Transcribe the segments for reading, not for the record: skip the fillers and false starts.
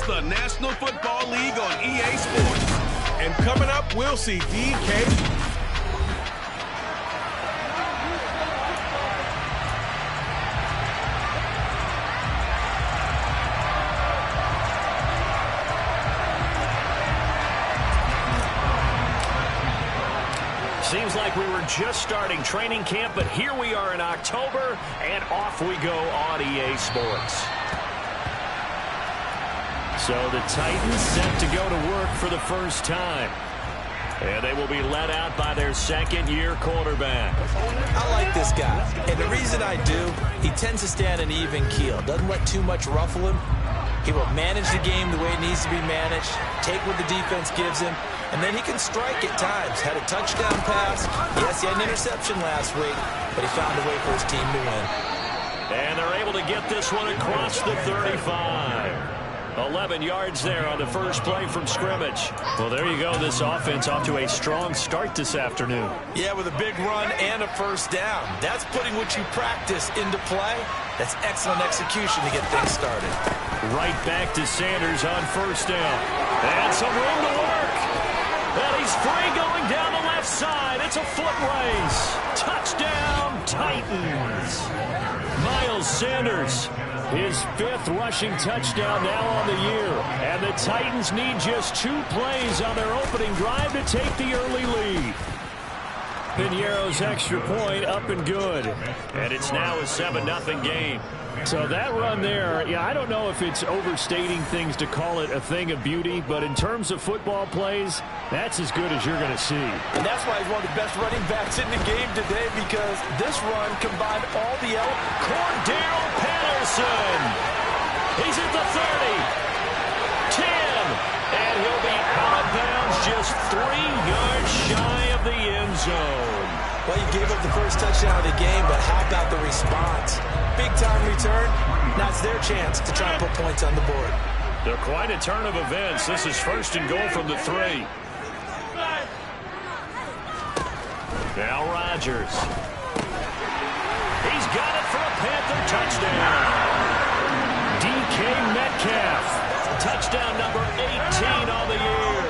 the National Football League on EA Sports. And coming up, we'll see DK. Seems like we were just starting training camp, but here we are in October, and off we go on EA Sports. So the Titans set to go to work for the first time. And they will be led out by their second-year quarterback. I like this guy, and the reason I do, he tends to stand an even keel. Doesn't let too much ruffle him. He will manage the game the way it needs to be managed, take what the defense gives him, and then he can strike at times. Had a touchdown pass. Yes, he had an interception last week, but he found a way for his team to win. And they're able to get this one across the 35. 11 yards there on the first play from scrimmage. Well, there you go. This offense off to a strong start this afternoon. Yeah, with a big run and a first down. That's putting what you practice into play. That's excellent execution to get things started. Right back to Sanders on first down. And some room to work. And he's free going down the left side. It's a foot race. Touchdown, Titans. Miles Sanders, his 5th rushing touchdown now on the year. And the Titans need just 2 plays on their opening drive to take the early lead. Piñeiro's extra point up and good. And it's now a 7-0 game. So that run there, yeah, I don't know if it's overstating things to call it a thing of beauty, but in terms of football plays, that's as good as you're going to see. And that's why he's one of the best running backs in the game today, because this run combined all the elements. Cordero Patterson. He's at the 30. 10. And he'll be out of bounds just 3 yards shy of the end zone. Well, you gave up the first touchdown of the game, but how about the response? Big-time return. Now it's their chance to try and put points on the board. They're quite a turn of events. This is first and goal from the 3. Now Rodgers. He's got it for a Panther touchdown. DK Metcalf. Touchdown number 18 on the year.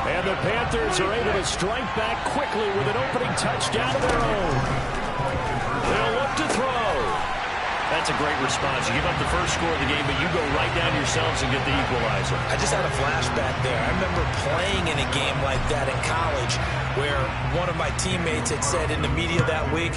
And the Panthers are able to strike back quickly with an opening touchdown of their own. They'll look to throw. That's a great response. You give up the first score of the game, but you go right down yourselves and get the equalizer. I just had a flashback there. I remember playing in a game like that in college where one of my teammates had said in the media that week,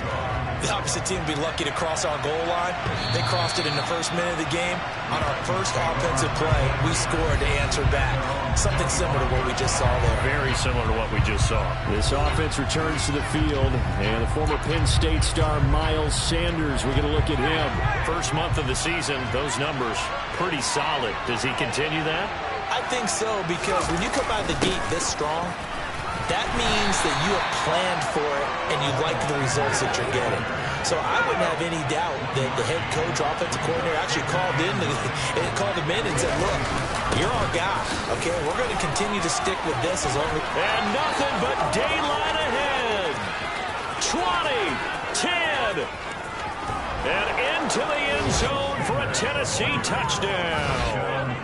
the opposite team would be lucky to cross our goal line. They crossed it in the first minute of the game. On our first offensive play, we scored to answer back. Something similar to what we just saw there. Very similar to what we just saw. This offense returns to the field, and the former Penn State star Miles Sanders, we're going to look at him. First month of the season, those numbers pretty solid. Does he continue that? I think so, because when you come out of the gate this strong, that means that you have planned for it and you like the results that you're getting. So I wouldn't have any doubt that the head coach, offensive coordinator actually called him in and said, look, you're our guy, okay? We're going to continue to stick with this as long as... And nothing but daylight ahead. 20, 10, and into the end zone for a Tennessee touchdown.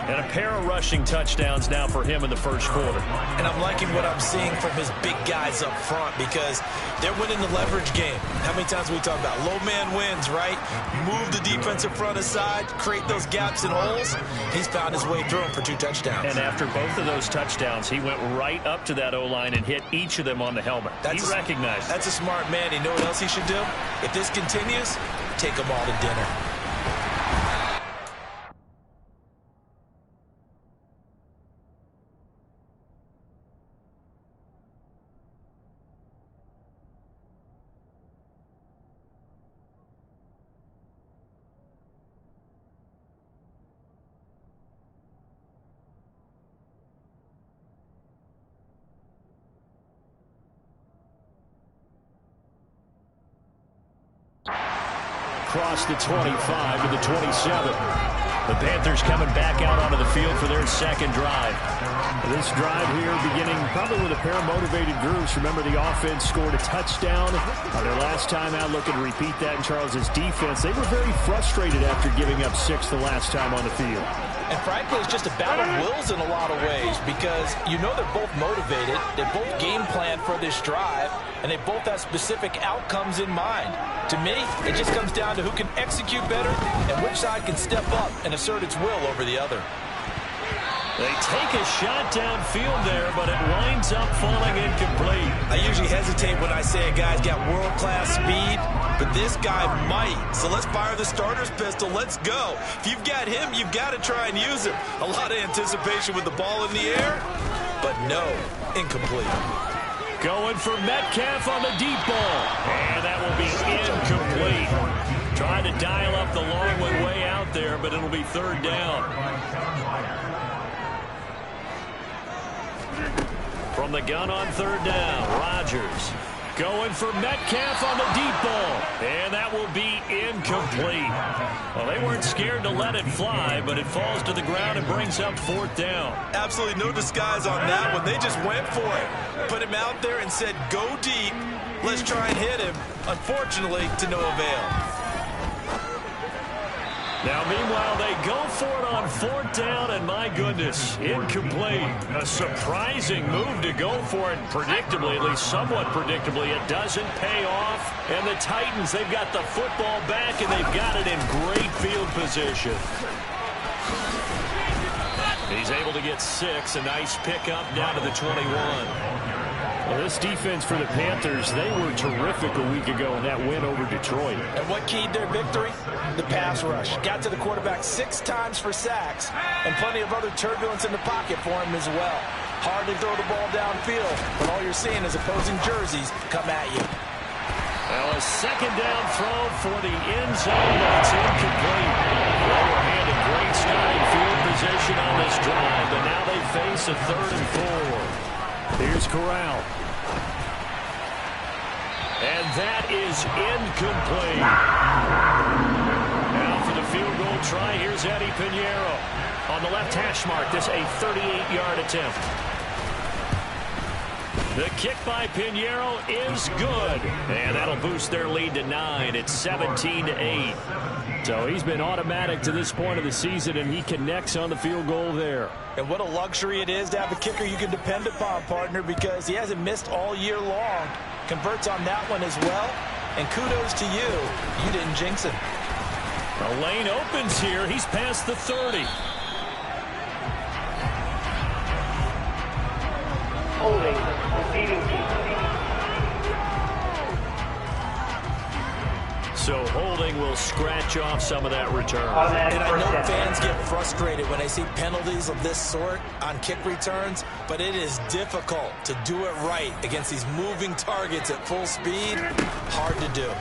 And a pair of rushing touchdowns now for him in the first quarter. And I'm liking what I'm seeing from his big guys up front, because they're winning the leverage game. How many times we talk about low man wins, right? Move the defensive front aside, create those gaps and holes. He's found his way through them for 2 touchdowns. And after both of those touchdowns, he went right up to that O-line and hit each of them on the helmet. He recognized it. That's a smart man. You know what else he should do? If this continues, take them all to dinner. Across the 25 to the 27. The Panthers coming back out onto the field for their second drive. This drive here beginning probably with a pair of motivated groups. Remember, the offense scored a touchdown their last time out. Looking to repeat that in Charles' defense. They were very frustrated after giving up 6 the last time on the field. And frankly, it's just a battle of wills in a lot of ways because you know they're both motivated. They both game plan for this drive, and they both have specific outcomes in mind. To me, it just comes down to who can execute better and which side can step up and assert its will over the other. They take a shot downfield there, but it winds up falling incomplete. I usually hesitate when I say a guy's got world-class speed, but this guy might. So let's fire the starter's pistol. Let's go. If you've got him, you've got to try and use him. A lot of anticipation with the ball in the air, but no, incomplete. Going for Metcalf on the deep ball. And that will be incomplete. Trying to dial up the long one way out there, but it'll be third down. From the gun on third down, Rodgers going for Metcalf on the deep ball. And that will be incomplete. Well, they weren't scared to let it fly, but it falls to the ground and brings up fourth down. Absolutely no disguise on that one. They just went for it. Put him out there and said, go deep. Let's try and hit him. Unfortunately, to no avail. Now, meanwhile, they go for it on fourth down, and my goodness, incomplete. A surprising move to go for it, predictably, at least somewhat predictably. It doesn't pay off, and the Titans, they've got the football back, and they've got it in great field position. He's able to get 6, a nice pickup down to the 21. Well, this defense for the Panthers, they were terrific a week ago in that win over Detroit. And what keyed their victory? The pass rush. Got to the quarterback 6 times for sacks, and plenty of other turbulence in the pocket for him as well. Hard to throw the ball downfield, but all you're seeing is opposing jerseys come at you. Well, a second down throw for the end zone, but it's incomplete. Overhand, a great starting field position on this drive, but now they face a 3rd and 4. Here's Corral. And that is incomplete. Now for the field goal try, here's Eddie Pinheiro. On the left hash mark, this a 38-yard attempt. The kick by Pinheiro is good. And that'll boost their lead to 9. It's 17-8. So he's been automatic to this point of the season, and he connects on the field goal there. And what a luxury it is to have a kicker you can depend upon, partner, because he hasn't missed all year long. Converts on that one as well. And kudos to you. You didn't jinx him. The lane opens here. He's past the 30. Holding. Receiving team. So holding will scratch off some of that return. And I know fans get frustrated when they see penalties of this sort on kick returns, but it is difficult to do it right against these moving targets at full speed. Hard to do.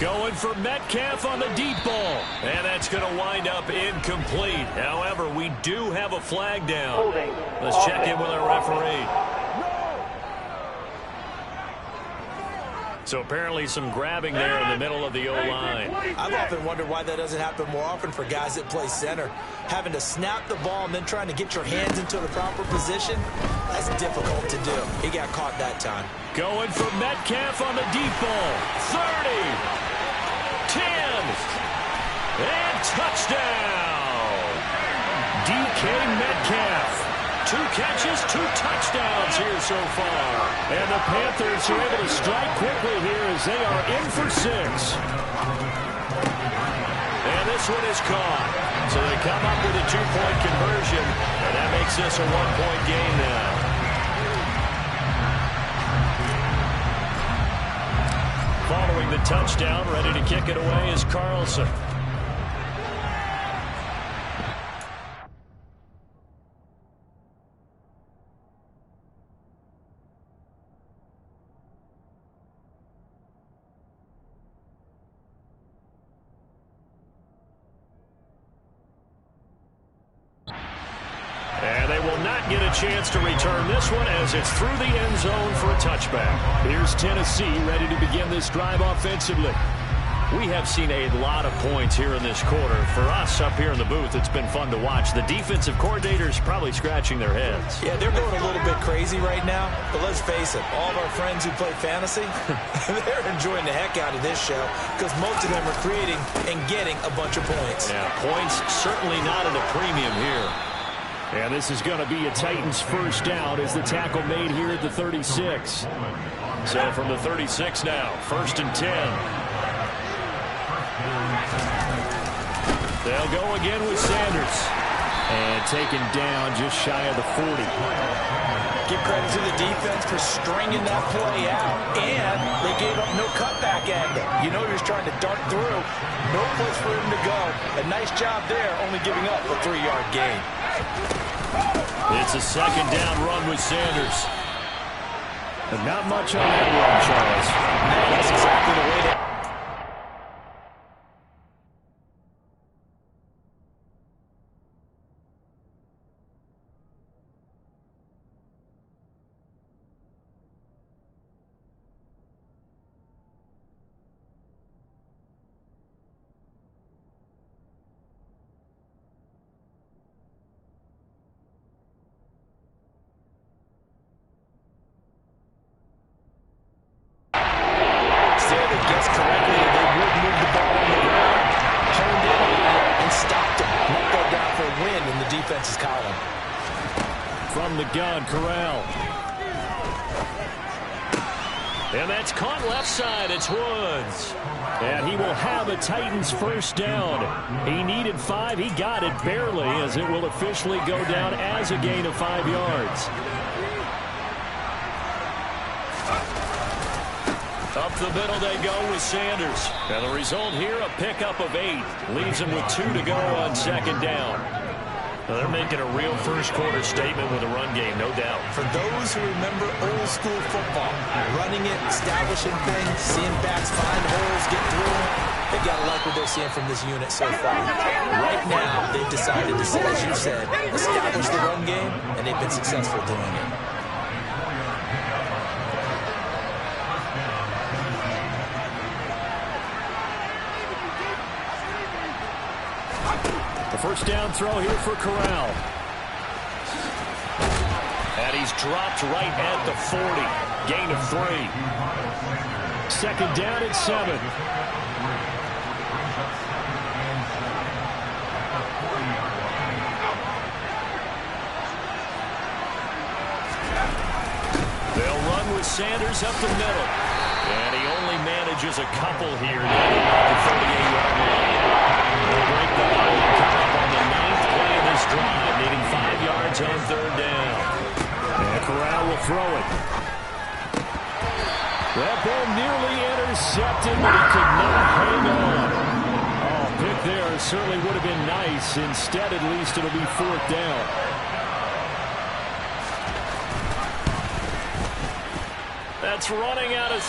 Going for Metcalf on the deep ball. And that's going to wind up incomplete. However, we do have a flag down. Let's check in with our referee. So apparently some grabbing there in the middle of the O-line. I've often wondered why that doesn't happen more often for guys that play center. Having to snap the ball and then trying to get your hands into the proper position, that's difficult to do. He got caught that time. Going for Metcalf on the deep ball. 30. 10. And touchdown. DK Metcalf. 2 catches, 2 touchdowns here so far. And the Panthers are able to strike quickly here as they are in for 6. And this one is caught. So they come up with a 2-point conversion, and that makes this a 1-point game now. Following the touchdown, ready to kick it away is Carlson. And they will not get a chance to return this one as it's through the end zone for a touchback. Here's Tennessee ready to begin this drive offensively. We have seen a lot of points here in this quarter. For us up here in the booth, it's been fun to watch. The defensive coordinators probably scratching their heads. Yeah, they're going a little bit crazy right now. But let's face it, all of our friends who play fantasy, they're enjoying the heck out of this show because most of them are creating and getting a bunch of points. Yeah, points certainly not at a premium here. And this is going to be a Titans first down as the tackle made here at the 36. So from the 36 now, 1st and 10. They'll go again with Sanders. And taken down just shy of the 40. Give credit to the defense for stringing that play out. And they gave up no cutback angle. You know he was trying to dart through. No place for him to go. A nice job there, only giving up a 3-yard gain. It's a 2nd down run with Sanders. But not much on that run, Charles. No, that's exactly the way to... defense's column. From the gun, Corral. And that's caught left side. It's Woods. And he will have a Titans first down. He needed 5. He got it barely, as it will officially go down as a gain of 5 yards. Up the middle they go with Sanders. And the result here, a pickup of 8. Leaves him with 2 to go on 2nd down. Well, they're making a real first-quarter statement with a run game, no doubt. For those who remember old-school football, running it, establishing things, seeing backs find holes, get through them, they got to like what they're seeing from this unit so far. Right now, they've decided to, as you said, establish the run game, and they've been successful doing it. First down throw here for Corral. And he's dropped right at the 40. Gain of 3. 2nd down at 7. They'll run with Sanders up the middle. And he only manages a couple here at the 38-yard line. They'll break the line and come up on the 9th play of this drive, needing 5 yards on 3rd down. And Corral will throw it. That ball nearly intercepted, but he could not hang on. Oh, pick there certainly would have been nice. Instead, at least it'll be 4th down. That's running out of...